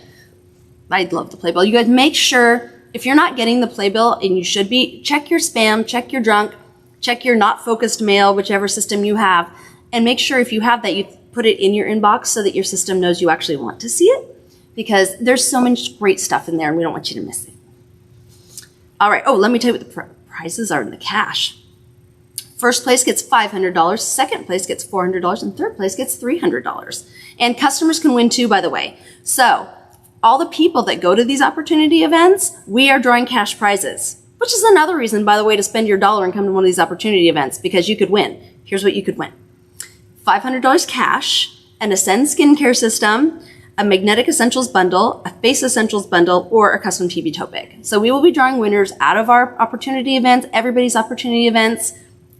I love the playbill. You guys make sure, if you're not getting the playbill, and you should be, check your spam, check your junk, check your not focused mail, whichever system you have, and make sure if you have that, you put it in your inbox so that your system knows you actually want to see it, because there's so much great stuff in there, and we don't want you to miss it. All right. Oh, let me tell you what the prizes are in the cash. First place gets $500, second place gets $400, and third place gets $300. And customers can win too, by the way. So all the people that go to these opportunity events, we are drawing cash prizes, which is another reason, by the way, to spend your $1 and come to one of these opportunity events, because you could win. Here's what you could win. $500 cash, an Ascent skincare system, a Magnetic Essentials bundle, a Face Essentials bundle, or a custom TB tote bag. So we will be drawing winners out of our opportunity events, everybody's opportunity events,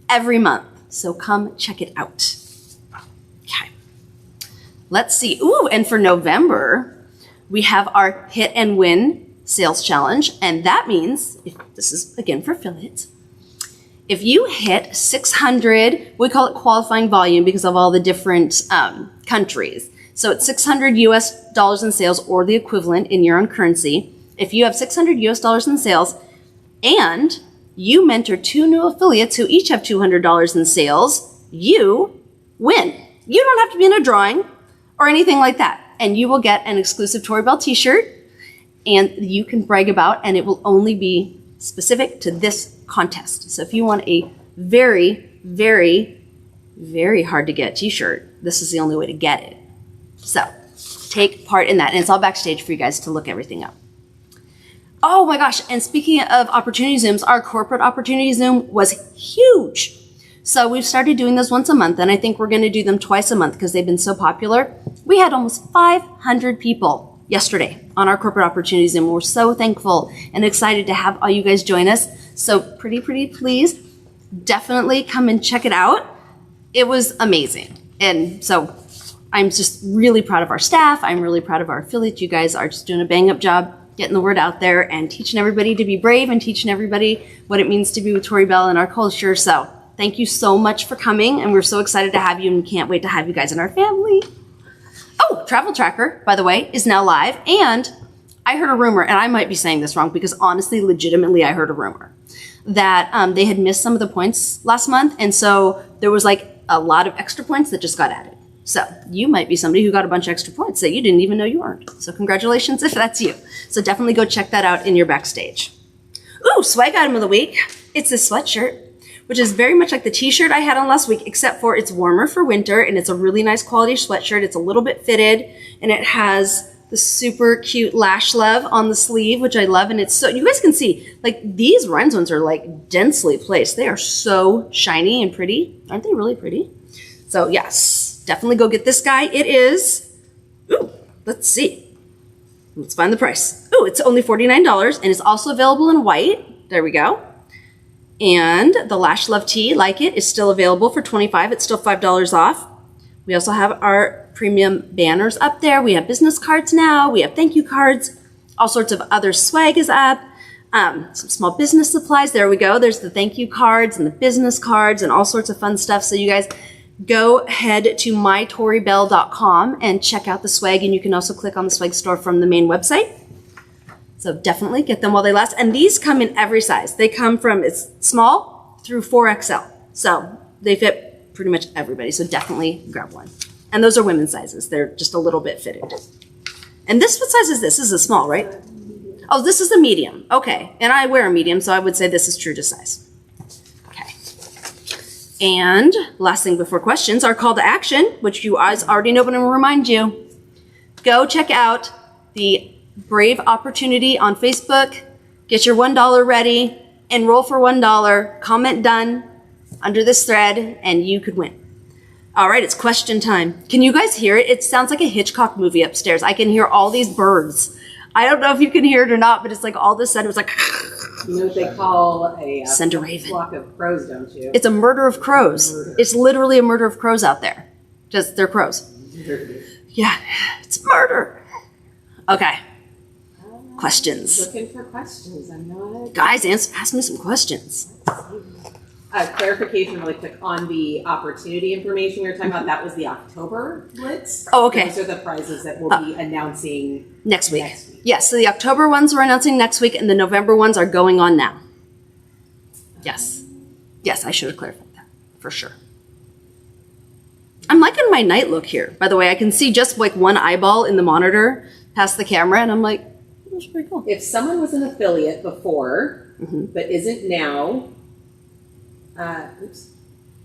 every month. So come check it out. Okay. Let's see. Ooh, and for November, we have our Hit and Win sales challenge. And that means, this is again for affiliates, if you hit 600, we call it qualifying volume because of all the different countries. So it's $600 US in sales or the equivalent in your own currency. If you have $600 US in sales and you mentor 2 new affiliates who each have $200 in sales, you win. You don't have to be in a drawing or anything like that. And you will get an exclusive Tori Bell t-shirt, and you can brag about, and it will only be specific to this contest. So if you want a very, very, very hard to get t-shirt, this is the only way to get it. So take part in that. And it's all backstage for you guys to look everything up. Oh my gosh. And speaking of opportunity Zooms, our corporate opportunity Zoom was huge. So we've started doing those once a month, and I think we're going to do them twice a month because they've been so popular. We had almost 500 people yesterday on our corporate opportunity Zoom. We're so thankful and excited to have all you guys join us. So pretty please definitely come and check it out. It was amazing. And so I'm just really proud of our staff. I'm really proud of our affiliates. You guys are just doing a bang up job getting the word out there and teaching everybody to be brave and teaching everybody what it means to be with Tori Bell and our culture. So thank you so much for coming, and we're so excited to have you and can't wait to have you guys in our family. Oh, Travel Tracker, by the way, is now live. And I heard a rumor, and I might be saying this wrong because honestly, legitimately, I heard a rumor that they had missed some of the points last month. And so there was like a lot of extra points that just got added. So you might be somebody who got a bunch of extra points that you didn't even know you earned. So congratulations if that's you. So definitely go check that out in your backstage. Ooh, swag item of the week. It's this sweatshirt, which is very much like the t-shirt I had on last week, except for it's warmer for winter, and it's a really nice quality sweatshirt. It's a little bit fitted, and it has the super cute lash love on the sleeve, which I love. And it's so, you guys can see, like these rhinestones are like densely placed. They are so shiny and pretty. Aren't they really pretty? So yes, definitely go get this guy. It is, ooh, let's see. Let's find the price. Ooh, it's only $49 and it's also available in white. There we go. And the Lash Love Tea, like it, is still available for $25. It's still $5 off. We also have our premium banners up there. We have business cards now. We have thank you cards. All sorts of other swag is up. Some small business supplies. There we go. There's the thank you cards and the business cards and all sorts of fun stuff. So you guys go head to mytorybell.com and check out the swag. And you can also click on the swag store from the main website. So definitely get them while they last. And these come in every size. They come from it's small through 4XL. So they fit pretty much everybody. So definitely grab one. And those are women's sizes. They're just a little bit fitted. And this, what size is this? This is a small, right? Oh, this is a medium. Okay. And I wear a medium, so I would say this is true to size. Okay. And last thing before questions, our call to action, which you guys already know, but I'm going to remind you. Go check out the Brave Opportunity on Facebook. Get your $1 ready. Enroll for $1. Comment done under this thread, and you could win. All right, it's question time. Can you guys hear it? It sounds like a Hitchcock movie upstairs. I can hear all these birds. I don't know if you can hear it or not, but it's like all of a sudden it was like. You know what they call a Send a raven. Flock of crows, don't you? It's a murder of crows. It's literally a murder of crows out there. Just they're crows. Yeah, it's murder. Okay. Questions. Looking for questions. I'm not. Guys, ask me some questions. Clarification really quick on the opportunity information we were talking about. That was the October blitz. Oh, okay. Those are the prizes that we'll be announcing next week. Yes, so the October ones we're announcing next week, and the November ones are going on now. Yes. Yes, I should have clarified that for sure. I'm liking my night look here. By the way, I can see just like one eyeball in the monitor past the camera, and I'm like, that's pretty cool. If someone was an affiliate before, but isn't now, oops,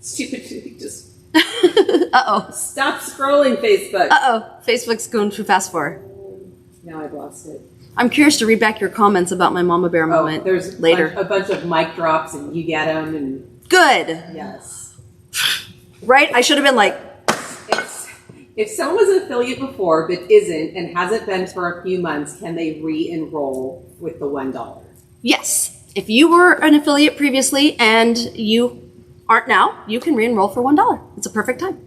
stupid, just uh-oh. Stop scrolling Facebook. Uh-oh, Facebook's going too fast for her. Now I've lost it. I'm curious to read back your comments about my Mama Bear moment there's later. A bunch of mic drops, and you get them, and good. Yes. Right? I should have been like, if someone was an affiliate before but isn't and hasn't been for a few months, can they re-enroll with the $1? yes. If you were an affiliate previously and you aren't now, you can re-enroll for $1. It's a perfect time.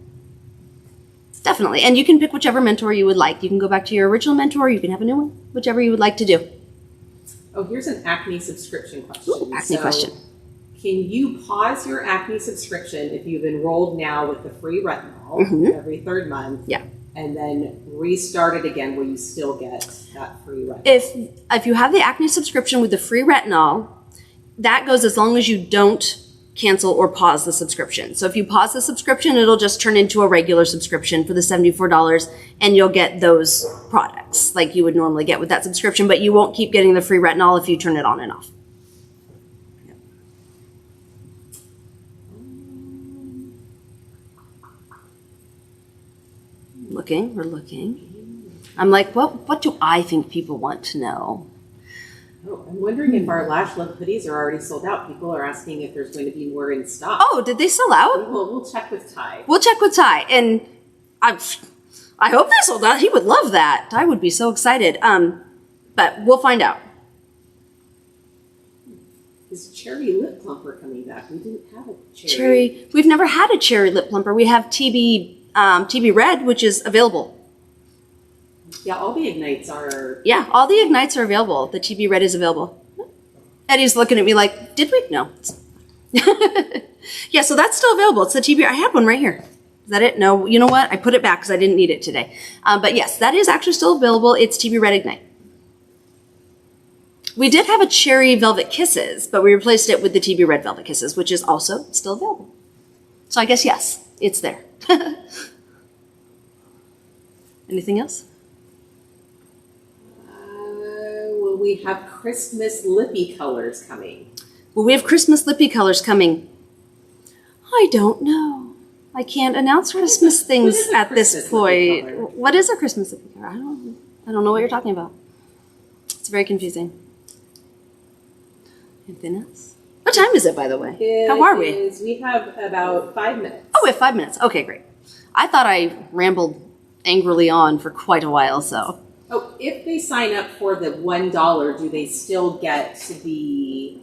Definitely. And you can pick whichever mentor you would like. You can go back to your original mentor. You can have a new one, whichever you would like to do. Oh, here's an Acne subscription question. Ooh, Acne question. Can you pause your Acne subscription if you've enrolled now with the free retinol every third month? Yeah. And then restart it again where you still get that free retinol? If you have the Acne subscription with the free retinol, that goes as long as you don't cancel or pause the subscription. So if you pause the subscription, it'll just turn into a regular subscription for the $74 and you'll get those products like you would normally get with that subscription, but you won't keep getting the free retinol if you turn it on and off. We're looking. I'm like, what do I think people want to know? Oh, I'm wondering if our Lash Love hoodies are already sold out. People are asking if there's going to be more in stock. Oh, did they sell out? We'll check with Ty. We'll check with Ty, and I hope they sold out. He would love that. Ty would be so excited. But we'll find out. Is Cherry Lip Plumper coming back? We didn't have a Cherry. We've never had a Cherry Lip Plumper. We have TB Red, which is available. Yeah, all the Ignites are... Yeah, all the Ignites are available. The TB Red is available. Eddie's looking at me like, did we? No. Yeah, so that's still available. It's the TB... I had one right here. Is that it? No, you know what? I put it back because I didn't need it today. But yes, that is actually still available. It's TB Red Ignite. We did have a Cherry Velvet Kisses, but we replaced it with the TB Red Velvet Kisses, which is also still available. So I guess, yes, it's there. Anything else? Will we have Christmas lippy colors coming? Well, we have Christmas lippy colors coming. I don't know. I can't announce Christmas things at this point. What is a Christmas lippy color? I don't know what you're talking about. It's very confusing. Anything else? What time is it, by the way? How are we? We have about 5 minutes. Oh, we have 5 minutes. Okay, great. I thought I rambled angrily on for quite a while, so. Oh, if they sign up for the $1, do they still get the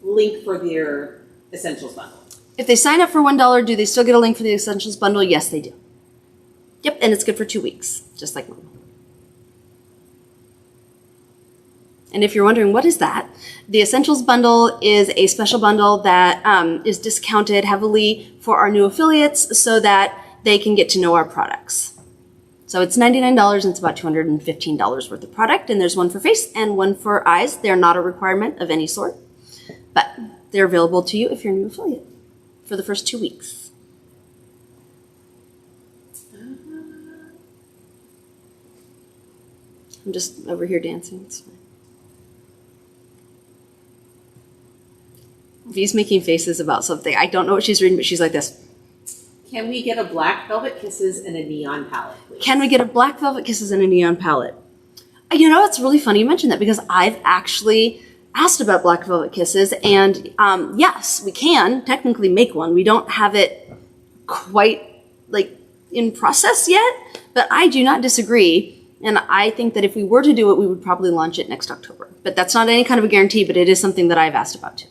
link for their Essentials bundle? If they sign up for $1, do they still get a link for the Essentials bundle? Yes, they do. Yep, and it's good for 2 weeks, just like normal. And if you're wondering, what is that? The Essentials bundle is a special bundle that is discounted heavily for our new affiliates so that they can get to know our products. So it's $99 and it's about $215 worth of product. And there's one for face and one for eyes. They're not a requirement of any sort, but they're available to you if you're a new affiliate for the first 2 weeks. I'm just over here dancing. It's fine. V's making faces about something. I don't know what she's reading, but she's like this. Can we get a Black Velvet Kisses and a neon palette, please? Can we get a Black Velvet Kisses and a neon palette? You know, it's really funny you mentioned that because I've actually asked about Black Velvet Kisses, and yes, we can technically make one. We don't have it quite like in process yet, but I do not disagree. And I think that if we were to do it, we would probably launch it next October. But that's not any kind of a guarantee, but it is something that I've asked about too.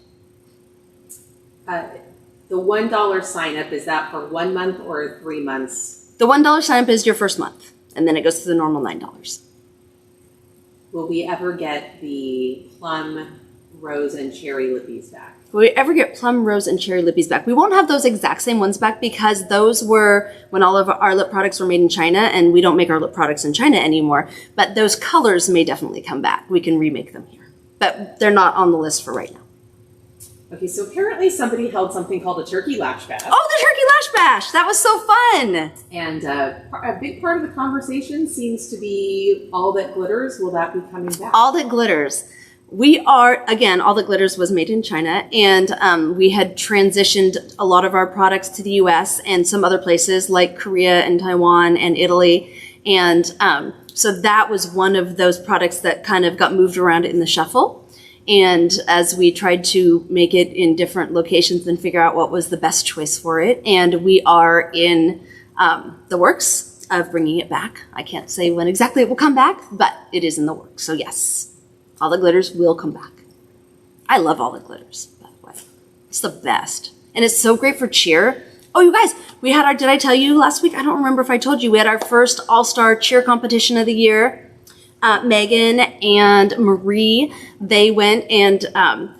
The $1 sign up, is that for 1 month or 3 months? The $1 sign up is your first month, and then it goes to the normal $9. Will we ever get the plum, rose, and cherry lippies back? Will we ever get plum, rose, and cherry lippies back? We won't have those exact same ones back because those were when all of our lip products were made in China, and we don't make our lip products in China anymore. But those colors may definitely come back. We can remake them here, but they're not on the list for right now. Okay, so apparently somebody held something called a turkey lash bash. Oh, the turkey lash bash! That was so fun! And a big part of the conversation seems to be All That Glitters. Will that be coming back? All That Glitters. We are, again, All That Glitters was made in China, and we had transitioned a lot of our products to the US and some other places like Korea and Taiwan and Italy. And so that was one of those products that kind of got moved around in the shuffle. And as we tried to make it in different locations and figure out what was the best choice for it, and we are in the works of bringing it back. I can't say when exactly it will come back, but it is in the works. So yes, All the Glitters will come back. I love All the Glitters, by the way. It's the best. And it's so great for cheer. Oh, you guys, we had our, did I tell you last week? I don't remember if I told you. We had our first all-star cheer competition of the year. Megan and Marie, they went and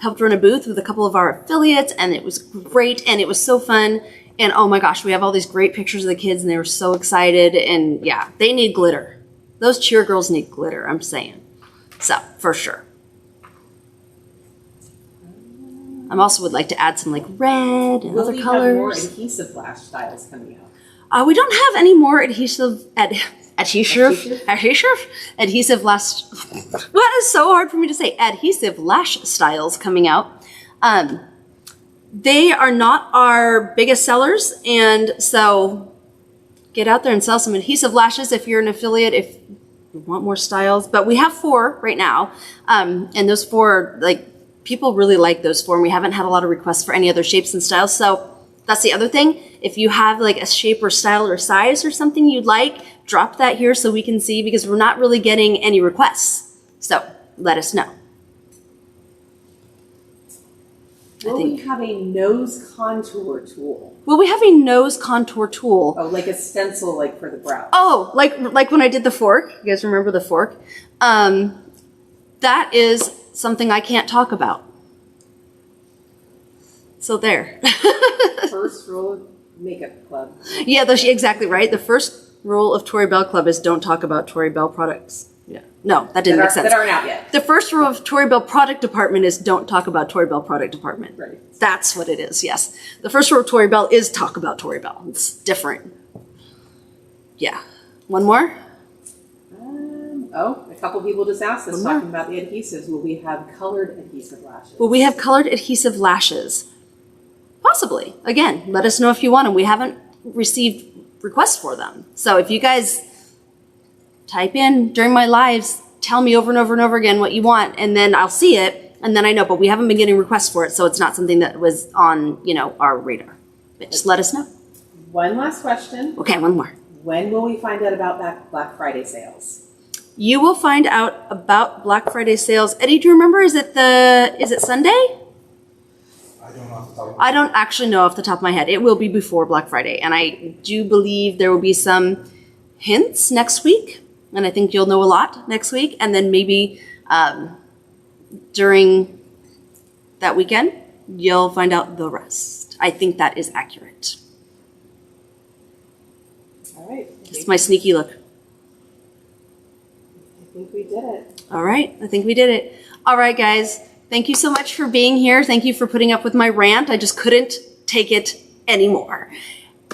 helped run a booth with a couple of our affiliates, and it was great, and it was so fun. And oh my gosh, we have all these great pictures of the kids, and they were so excited. And yeah, they need glitter. Those cheer girls need glitter, I'm saying. So, for sure. I also would like to add some like red and other colors. Will we have more adhesive lash styles coming out? We don't have any more adhesive lash. What is so hard for me to say? Adhesive lash styles coming out. They are not our biggest sellers, and so get out there and sell some adhesive lashes if you're an affiliate. If you want more styles, but we have 4 right now, and those 4 like people really like those 4. And we haven't had a lot of requests for any other shapes and styles, so. That's the other thing. If you have like a shape or style or size or something you'd like, drop that here so we can see, because we're not really getting any requests. So let us know. Will we have a nose contour tool? Will we have a nose contour tool? Oh, like a stencil like for the brow. Oh, like when I did the fork. You guys remember the fork? That is something I can't talk about. So there. First rule of Makeup Club. Yeah, exactly right. The first rule of Tori Bell Club is don't talk about Tori Bell products. Yeah. No, that didn't make sense. That aren't out yet. The first rule of Tori Bell Product Department is don't talk about Tori Bell Product Department. Right. That's what it is, yes. The first rule of Tori Bell is talk about Tori Bell. It's different. Yeah. One more? A couple people just asked us talking about the adhesives. Will we have colored adhesive lashes? Will we have colored adhesive lashes? Possibly. Again, let us know if you want them. We haven't received requests for them. So if you guys type in during my lives, tell me over and over and over again what you want, and then I'll see it, and then I know, but we haven't been getting requests for it, so it's not something that was on, our radar. But just let us know. One last question. Okay, one more. When will we find out about Black Friday sales? You will find out about Black Friday sales. Eddie, do you remember? Is it Sunday? I don't know off the top of my I don't actually know off the top of my head. It will be before Black Friday, and I do believe there will be some hints next week, and I think you'll know a lot next week, and then maybe during that weekend, you'll find out the rest. I think that is accurate. All right. It's my sneaky look. I think we did it. All right, I think we did it. All right, guys, thank you so much for being here. Thank you for putting up with my rant. I just couldn't take it anymore.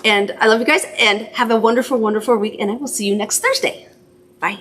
And I love you guys, and have a wonderful, wonderful week, and I will see you next Thursday. Bye.